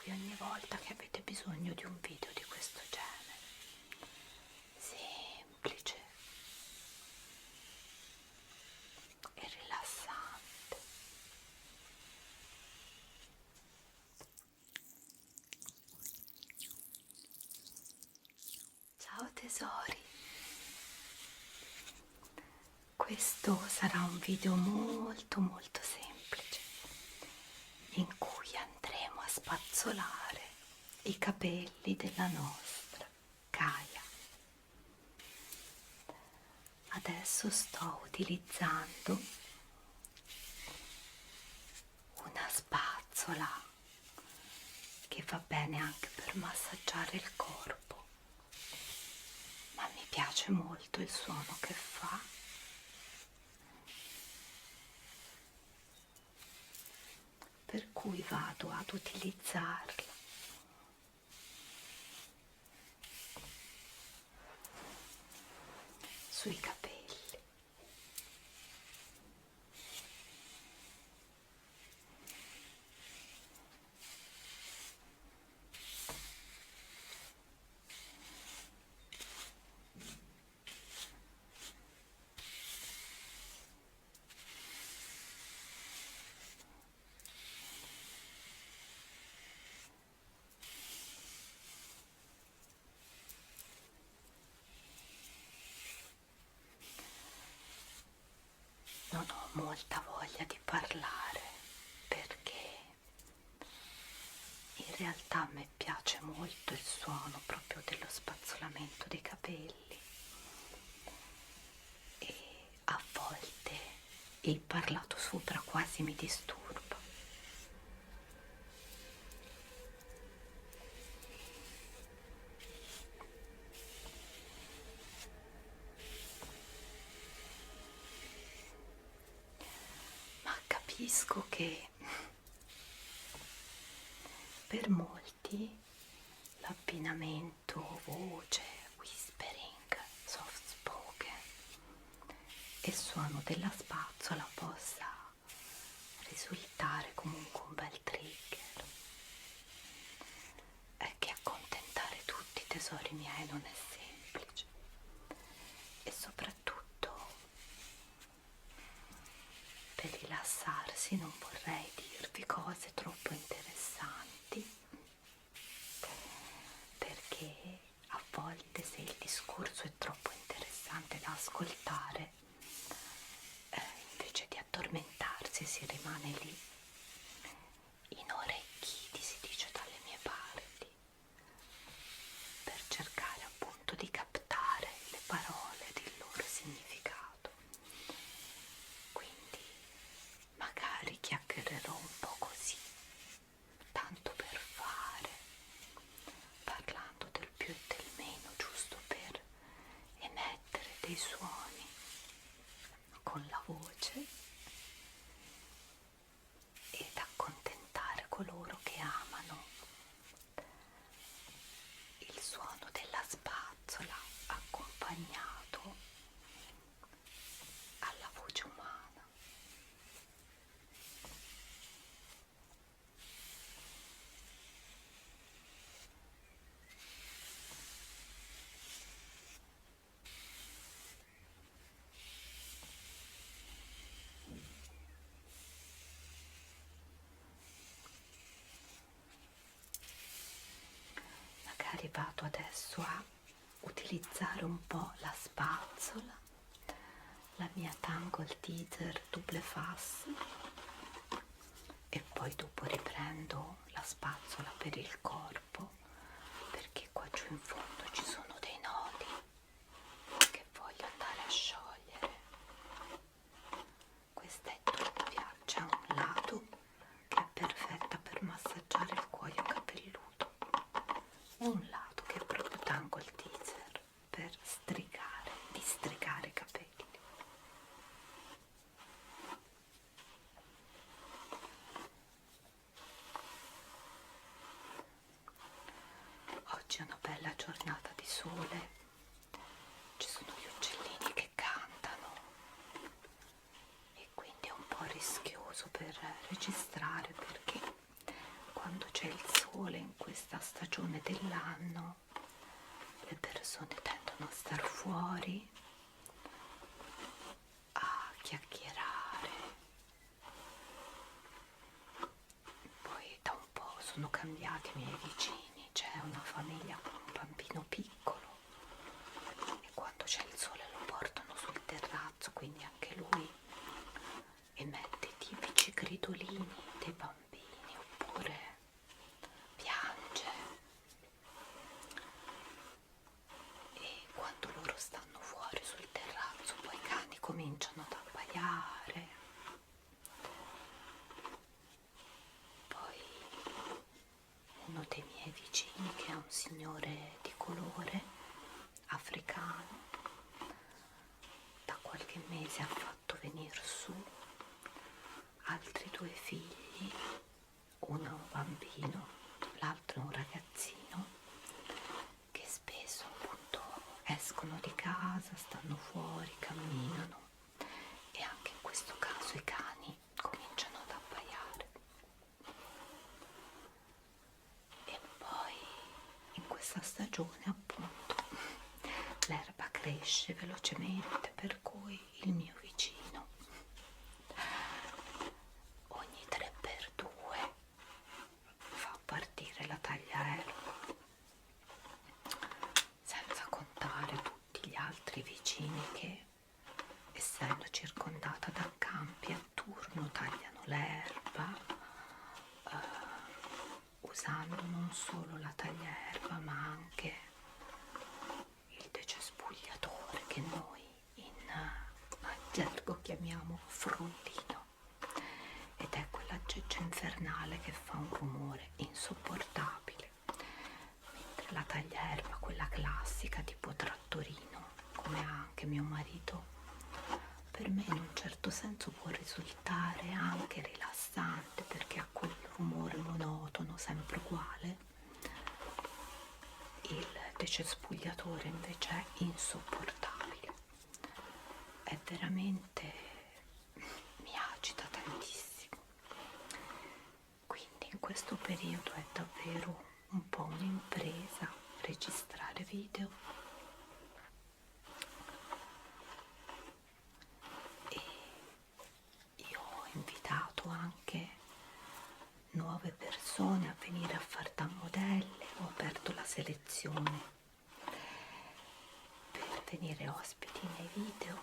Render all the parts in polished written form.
voi ogni volta che avete bisogno di un video di questo genere, semplice e rilassante. Ciao tesori, questo sarà un video molto semplice in cui andremo a spazzolare i capelli della nostra Kaya. Adesso sto utilizzando una spazzola che va bene anche per massaggiare il corpo, ma mi piace molto il suono che fa. Per cui vado ad utilizzarla sui capelli. Non ho molta voglia di parlare perché in realtà a me piace molto il suono proprio dello spazzolamento dei capelli e a volte il parlato sopra quasi mi disturba. Ma capisco che per molti l'abbinamento voce, whispering, soft spoken e suono della spazzola possa risultare comunque un bel trigger. È che accontentare tutti i tesori miei non è semplice e soprattutto per rilassarsi non vorrei dirvi cose troppo interessanti, perché a volte se il discorso è troppo interessante da ascoltare, invece di addormentarsi si rimane lì inorecchiti, si dice dalle mie parti, per cercare appunto di captare le parole ed il loro significato. Quindi magari chiacchiererò un po' così, tanto per fare, parlando del più e del meno, giusto per emettere dei suoni con la voce ed accontentare coloro che amano il suono della spazzola accompagnato alla voce umana. Magari vado adesso a utilizzare un po' la spazzola, la mia Tangle Teezer Double Face, e poi dopo riprendo la spazzola per il corpo, perché qua giù in fondo ci sono dei nodi che voglio andare a sciogliere. Questa è doppia, c'è un lato che è perfetta per massaggiare il cuoio capelluto e un lato che è proprio Tangle Teezer per strigare, distrigare i capelli. Oggi è una bella giornata di sole, ci sono gli uccellini che cantano e quindi è un po' rischioso per registrare, perché quando c'è il sole scuole in questa stagione dell'anno le persone tendono a star fuori, a chiacchierare. Poi da un po' sono cambiati i miei vicini, c'è una famiglia con un bambino piccolo e quando c'è il sole lo portano sul terrazzo, quindi anche lui emette i tipici gridolini dei bambini oppure piange. E quando loro stanno fuori sul terrazzo poi i cani cominciano ad abbaiare. Poi uno dei miei vicini, che è un signore di colore africano, da qualche mese ha fatto venire su altri 2 figli, uno è un bambino, l'altro è un ragazzino, che spesso appunto escono di casa, stanno fuori, camminano e anche in questo caso i cani cominciano ad abbaiare. E poi in questa stagione appunto l'erba cresce velocemente, per cui il mio vicino ogni 3x2 fa partire la tagliaerba, senza contare tutti gli altri vicini che, essendo circondata da campi, a turno tagliano l'erba, usando non solo la tagliaerba ma anche il decespugliatore, che noi in gergo chiamiamo frollino, ed è quell'aggeggio infernale che fa un rumore insopportabile, mentre la tagliaerba, quella classica tipo trattorino, come ha anche mio marito, per me in un certo senso può risultare anche rilassante, perché ha quel rumore monotono sempre uguale. Il decespugliatore invece è insopportabile, è veramente, mi agita tantissimo, quindi in questo periodo è davvero un po' un'impresa registrare video. E io ho invitato anche nuove persone a venire a far da modelle, ho aperto la selezione per venire ospiti nei video,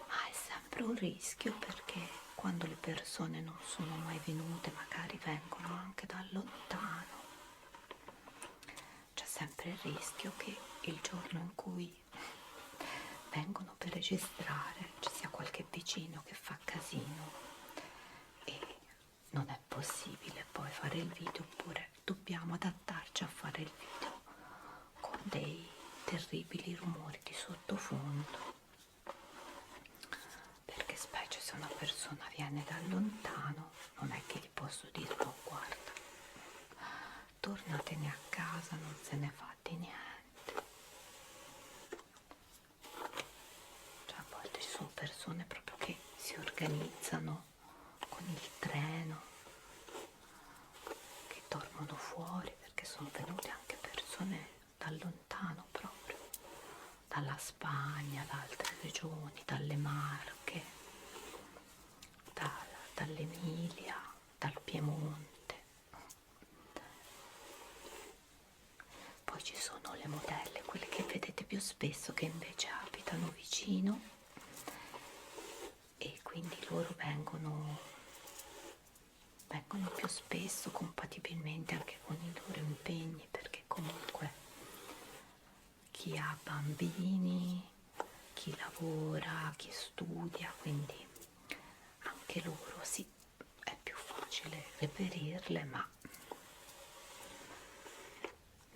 ma è sempre un rischio, perché quando le persone non sono mai venute, magari vengono anche da lontano, c'è sempre il rischio che il giorno in cui vengono per registrare ci sia qualche vicino che fa casino e non è possibile poi fare il video, oppure dobbiamo adattarci a fare il video con dei terribili rumori di sottofondo, perché specie se una persona viene da lontano non è che gli posso dire no, guarda, tornatene a casa, non se ne fa di niente. Cioè a volte ci sono persone proprio che si organizzano con il treno, che dormono fuori, perché sono venute anche persone da lontano, proprio dalla Spagna, da altre regioni, dalle Marche, dall'Emilia, dal Piemonte. Poi ci sono le modelle, quelle che vedete più spesso, che invece abitano vicino e quindi loro vengono più spesso, compatibilmente anche con i loro impegni, perché comunque chi ha bambini, chi lavora, chi studia, quindi anche loro sì, è più facile reperirle, ma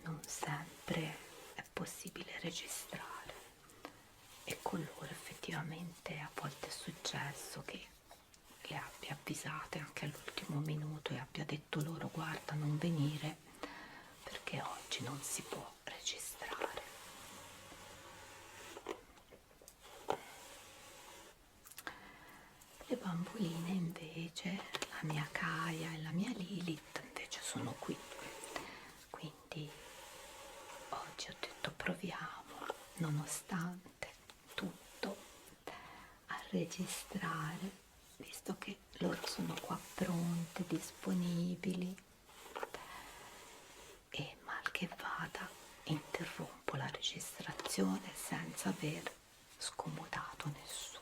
non sempre è possibile registrare, e con loro effettivamente a volte è successo che le abbia avvisate anche all'ultimo minuto e abbia detto loro guarda, non venire perché oggi non si può registrare. Le bamboline invece, la mia Kaya e la mia Lilith, invece nonostante tutto, a registrare, visto che loro sono qua pronte, disponibili, e mal che vada interrompo la registrazione senza aver scomodato nessuno.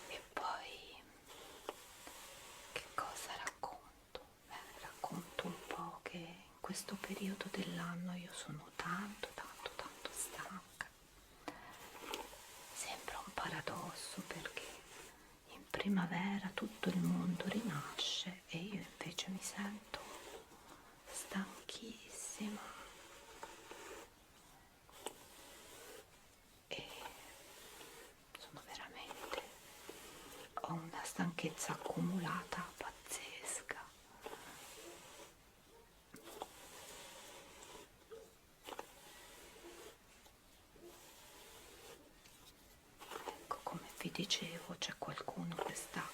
E poi che cosa racconto? Racconto un po' che in questo periodo dell'anno io sono tanto stanca. Sembra un paradosso perché in primavera tutto il mondo rinasce e io invece mi sento stanchissima e sono veramente, ho una stanchezza accumulata pazzesca. Ecco, come vi dicevo, c'è qualcuno che sta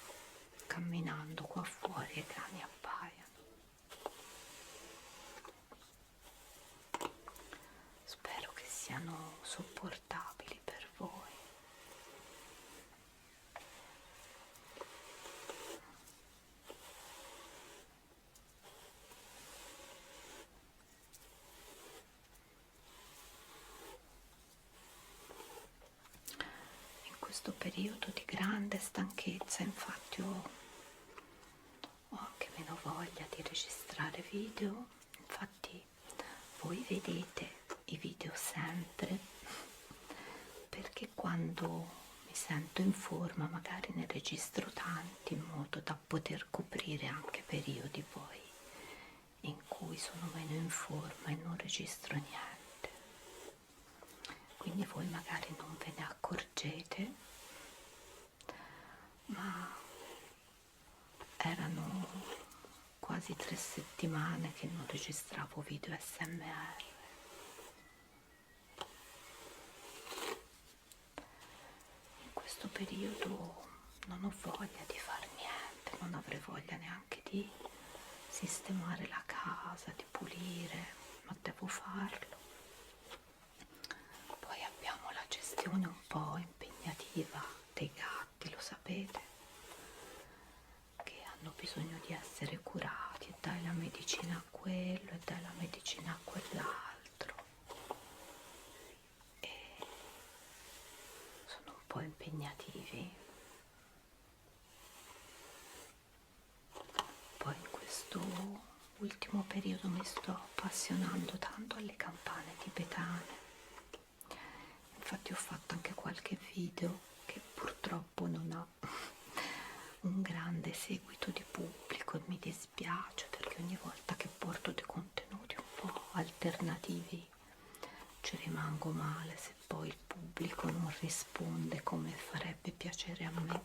camminando qua fuori e i cani appaiano. Spero che siano sopportabili per voi. In questo periodo di grande stanchezza, infatti, ho anche meno voglia di registrare video. Infatti voi vedete i video sempre perché quando mi sento in forma magari ne registro tanti in modo da poter coprire anche periodi poi in cui sono meno in forma e non registro niente. Quindi voi magari non ve ne accorgete, ma erano quasi 3 settimane che non registravo video SMR. In questo periodo non ho voglia di fare niente, non avrei voglia neanche di sistemare la casa, di pulire, ma devo farlo. Poi abbiamo la gestione un po' impegnativa dei gatti, lo sapete, che hanno bisogno di essere curati e dai la medicina a quello e dai la medicina a quell'altro e sono un po' impegnativi. Poi in questo ultimo periodo mi sto appassionando tanto alle campane tibetane. Infatti ho fatto anche qualche video che purtroppo non ha un grande seguito di pubblico e mi dispiace perché ogni volta che porto dei contenuti un po' alternativi ci rimango male se poi il pubblico non risponde come farebbe piacere a me.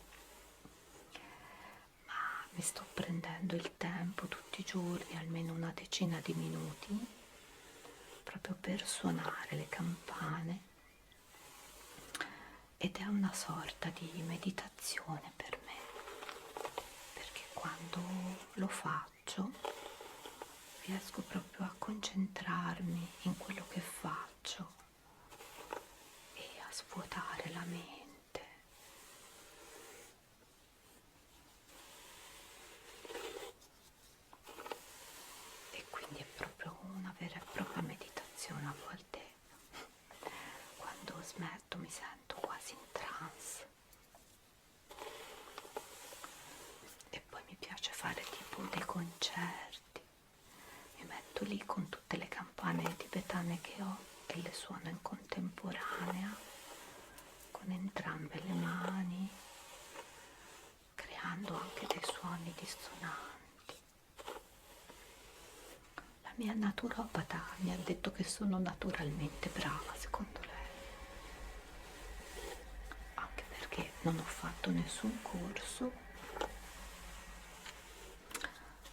Ma mi sto prendendo il tempo tutti i giorni, almeno una decina di minuti, proprio per suonare le campane ed è una sorta di meditazione per me, perché quando lo faccio riesco proprio a concentrarmi in quello che faccio e a svuotare la mente. E quindi è proprio una vera e propria meditazione. A volte quando smetto mi sento quasi in trance. E poi mi piace fare tipo dei concerti, mi metto lì con tutte le campane tibetane che ho e le suono in contemporanea con entrambe le mani, creando anche dei suoni dissonanti. La mia naturopata mi ha detto che sono naturalmente brava, secondo lei, anche perché non ho fatto nessun corso,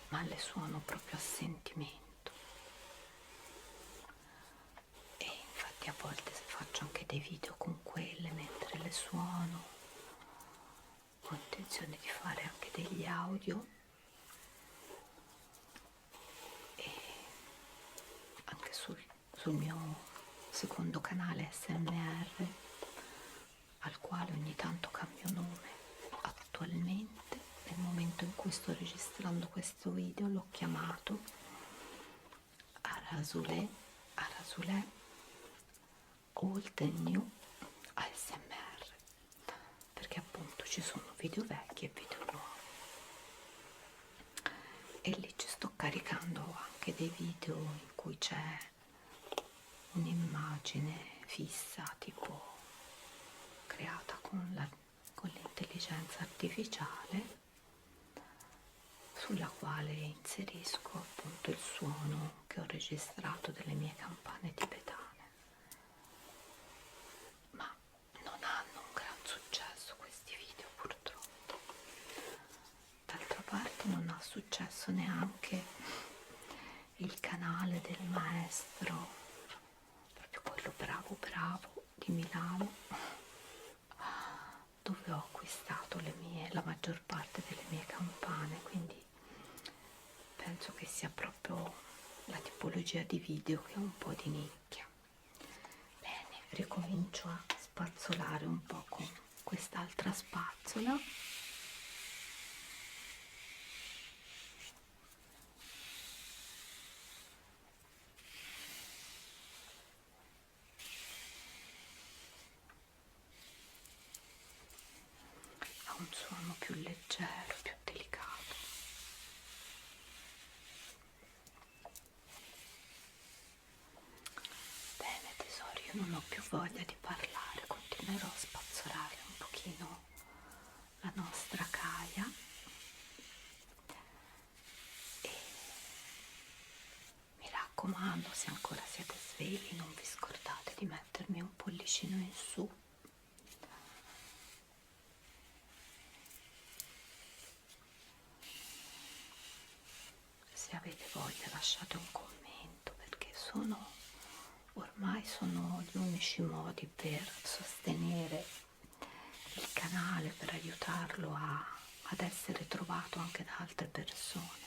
ma le suono proprio a sentimento. E infatti a volte faccio anche dei video con quelle mentre le suono, con intenzione di fare anche degli audio e anche sul mio secondo canale SMR, al quale ogni tanto cambio nome. Attualmente, nel momento in cui sto registrando questo video, l'ho chiamato Arasulè Old and New ASMR, perché appunto ci sono video vecchi e video nuovi, e lì ci sto caricando anche dei video in cui c'è un'immagine fissa, tipo creata con l'intelligenza artificiale, sulla quale inserisco appunto il suono che ho registrato delle mie campane tibetane. Ma non hanno un gran successo questi video, purtroppo. D'altra parte non ha successo neanche il canale del maestro, proprio quello bravo bravo di Milano, dove ho acquistato la maggior parte delle mie campane, quindi penso che sia proprio la tipologia di video che è un po' di nicchia. Bene, ricomincio a spazzolare un po' con quest'altra spazzola. Ha un suono più leggero, più delicato. Bene tesori, io non ho più voglia di parlare, continuerò a spazzolare un pochino la nostra Kaya e mi raccomando, se ancora siete svegli, non vi scordate di mettermi un pollicino in su. Se avete voglia lasciate un commento, perché ormai sono gli unici modi per sostenere il canale, per aiutarlo ad essere trovato anche da altre persone.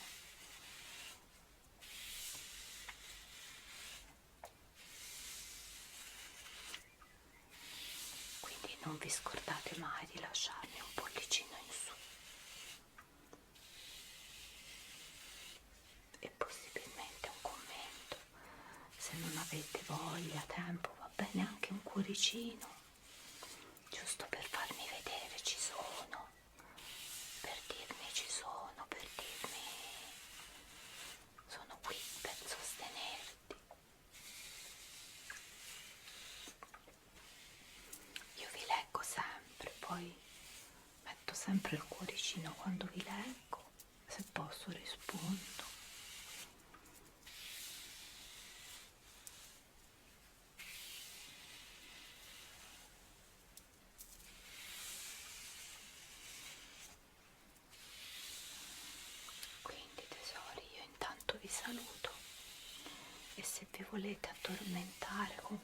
Quindi non vi scordate mai di lasciarmi un pollicino in su e possibilmente un commento. Se non avete voglia, tempo, va bene anche un cuoricino, giusto per farmi vedere ci sono, per dirmi ci sono, per dirmi sono qui per sostenerti. Io vi leggo sempre, poi metto sempre il cuoricino quando vi leggo, se posso rispondo. Quindi tesori, io intanto vi saluto e se vi volete addormentare con